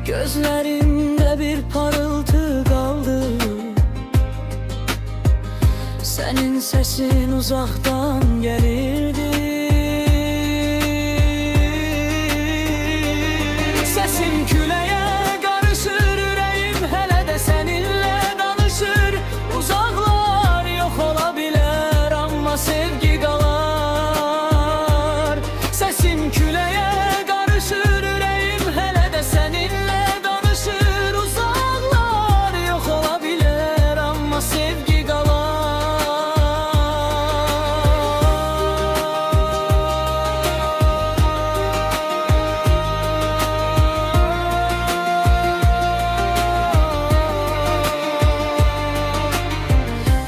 Gözlerimde bir parıltı kaldı. Senin sesin uzaktan gelirdi. Sesin küleğe karışır, yüreğim hele de seninle danışır. Uzaklar yok olabilir ama sevgi kalar. Sesin küleğe karışır, yüreğim hele de seninle danışır. Uzaklar yok olabilir ama sevgi kalar.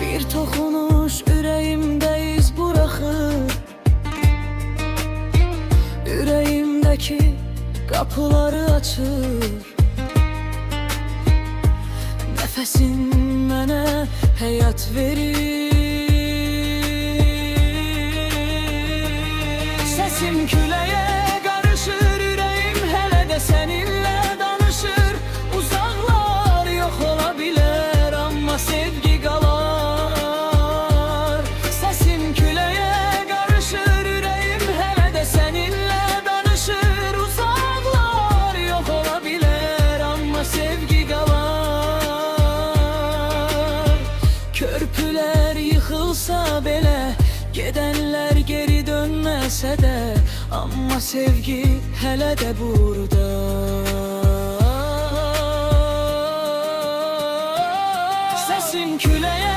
Bir dokunuş yüreğimde iz bırakır. Yüreğimdeki kapıları açır. Nefesin bana hayat verir. Sesim küleğe karışır, yüreğim hele de seninle danışır. Uzaklar yok olabilir ama sevgi kalar. Sesim küleğe karışır, yüreğim hele de seninle danışır. Uzaklar yok olabilir ama sevgi kalar. Körpüler yıkılsa bile, gidenler geri dönmese de, ama sevgi hele de burada. Sesim küleğe